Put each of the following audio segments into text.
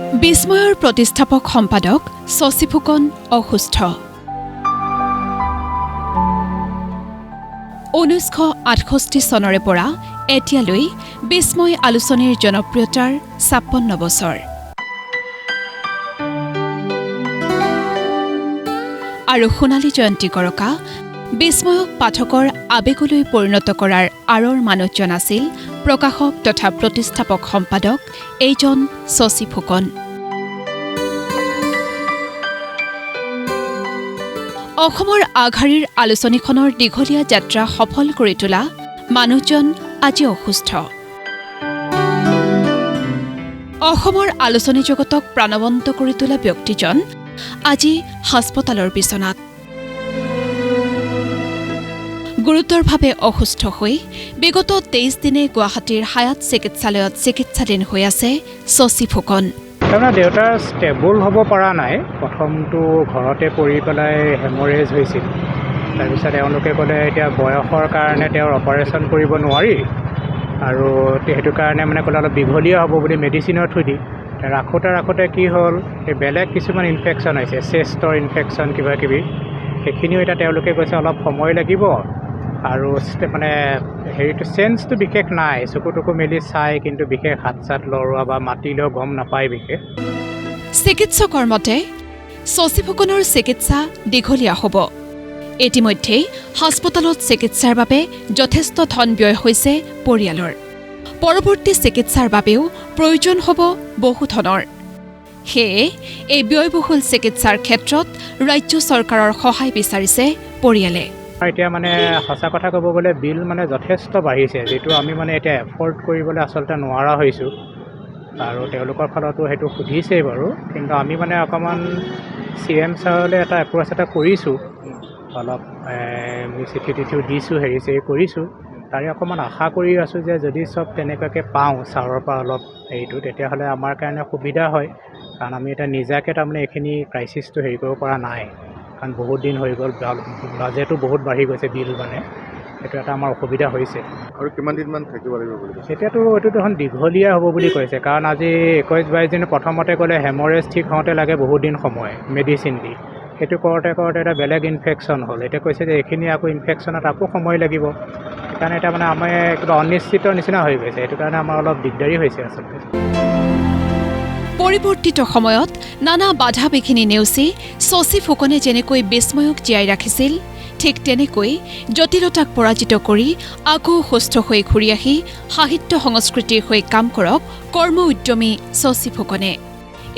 বিস্ময়ৰ প্ৰতিষ্ঠাপক সম্পাদক শশী ফুকন অসুস্থ। 1968 চনৰে পৰা এতিয়ালৈ বিস্ময় আলোচনীৰ জনপ্ৰিয়তাৰ 56 বছৰ। আৰু সোণালী জয়ন্তী গৰকা বিস্ময়ক পাঠকৰ আবেগলৈ পৰিণত কৰাৰ আঁৰৰ মানুহজন আছিল প্ৰকাশক তথা প্ৰতিষ্ঠাপক সম্পাদক এইজন শশী ফুকন। অসমৰ আগশাৰীৰ আলোচনীখনৰ দীঘলীয়া যাত্ৰা সফল কৰি তোলা মানুহজন আজি অসুস্থ। অসমৰ আলোচনী জগতক প্ৰাণৱন্ত কৰি তোলা ব্যক্তিজন আজি হাস্পতালৰ বিচনাত। গুৰুতৰভাৱে অসুস্থ হৈ বিগত 23 দিনে গুৱাহাটীৰ হায়াত চিকিৎসালয়ত চিকিৎসাধীন হৈ আছে শশী ফুকন। তাৰমানে দেউতাৰ ষ্টেবল হ'ব পৰা নাই। প্ৰথমটো ঘৰতে পৰি পেলাই হেমৰেজ হৈছিল। তাৰপিছত তেওঁলোকে ক'লে এতিয়া বয়সৰ কাৰণে তেওঁৰ অপাৰেশ্যন কৰিব নোৱাৰি, আৰু সেইটো কাৰণে মানে ক'লে অলপ দীঘলীয়া হ'ব বুলি মেডিচিনৰ থ্ৰু দি ৰাখোঁতে কি হ'ল, এই বেলেগ কিছুমান ইনফেকশ্যন হৈছে, চেষ্টৰ ইনফেকশ্যন কিবা কিবি, সেইখিনিও এতিয়া তেওঁলোকে কৈছে অলপ সময় লাগিব। আৰু মানে হেৰিটো চেঞ্চটো বিশেষ নাই, চকুটুকু মেলি চাই কিন্তু বিশেষ হাত চাত লৰোৱা বা মাতিলেও গম নাপায় বিশেষ। চিকিৎসকৰ মতে শশী ফুকনৰ চিকিৎসা দীঘলীয়া হ'ব। ইতিমধ্যেই হাস্পতালত চিকিৎসাৰ বাবে যথেষ্ট ধন ব্যয় হৈছে পৰিয়ালৰ। পৰৱৰ্তী চিকিৎসাৰ বাবেও প্ৰয়োজন হ'ব বহু ধনৰ। সেয়ে এই ব্যয়বহুল চিকিৎসাৰ ক্ষেত্ৰত ৰাজ্য চৰকাৰৰ সহায় বিচাৰিছে পৰিয়ালে। এতিয়া মানে সঁচা কথা ক'ব গ'লে বিল মানে যথেষ্ট বাঢ়িছে, যিটো আমি মানে এতিয়া এফৰ্ড কৰিবলৈ আচলতে নোৱাৰা হৈছোঁ। আৰু তেওঁলোকৰ ফালতো সেইটো সুধিছেই বাৰু, কিন্তু আমি মানে অকণমান CM ছাৰলৈ এটা এপ্ৰ'চ এটা কৰিছোঁ, অলপ চিঠি দিছোঁ, হেৰি কৰিছোঁ। তাৰে অকণমান আশা কৰি আছোঁ যে যদি চব তেনেকুৱাকৈ পাওঁ ছাৰৰ পৰা অলপ হেৰিটো, তেতিয়াহ'লে আমাৰ কাৰণে সুবিধা হয়। কাৰণ আমি এতিয়া নিজাকৈ তাৰমানে এইখিনি ক্ৰাইচিছটো হেৰি কৰিব পৰা নাই, কাৰণ বহুত দিন হৈ গ'ল, বাজেটো বহুত বাঢ়ি গৈছে, বিল মানে সেইটো এটা আমাৰ অসুবিধা হৈছে। আৰু কিমান দিনমান থাকিব লাগিব বুলি কৈছে? এতিয়াতো এইটো এখন দীঘলীয়া হ'ব বুলি কৈছে, কাৰণ আজি 21-22 দিন প্ৰথমতে ক'লে হেমৰেজ ঠিক হওঁতে লাগে বহুত দিন সময় মেডিচিন দি, সেইটো কৰোঁতে এটা বেলেগ ইনফেকশ্যন হ'ল। এতিয়া কৈছে যে এইখিনি আকৌ ইনফেকশ্যনত আকৌ সময় লাগিব, সেইকাৰণে এতিয়া মানে আমাৰ কিবা অনিশ্চিত নিচিনা হৈ গৈছে, সেইটো কাৰণে আমাৰ অলপ দিগদাৰী হৈছে আচলতে। পৰিৱৰ্তিত সময়ত নানা বাধা বিঘিনি নেওচি শশী ফুকনে যেনেকৈ বিস্ময়ক জীয়াই ৰাখিছিল, ঠিক তেনেকৈ জটিলতাক পৰাজিত কৰি আকৌ সুস্থ হৈ ঘূৰি আহি সাহিত্য সংস্কৃতিৰ হৈ কাম কৰক কৰ্ম উদ্যমী শশী ফুকনে।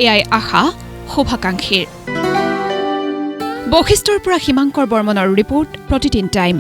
এয়াই আশা শুভাকাংক্ষীৰ। বশিষ্ঠৰ পৰা হিমাংকৰ বৰ্মনৰ ৰিপৰ্ট, প্ৰতিদিন টাইম।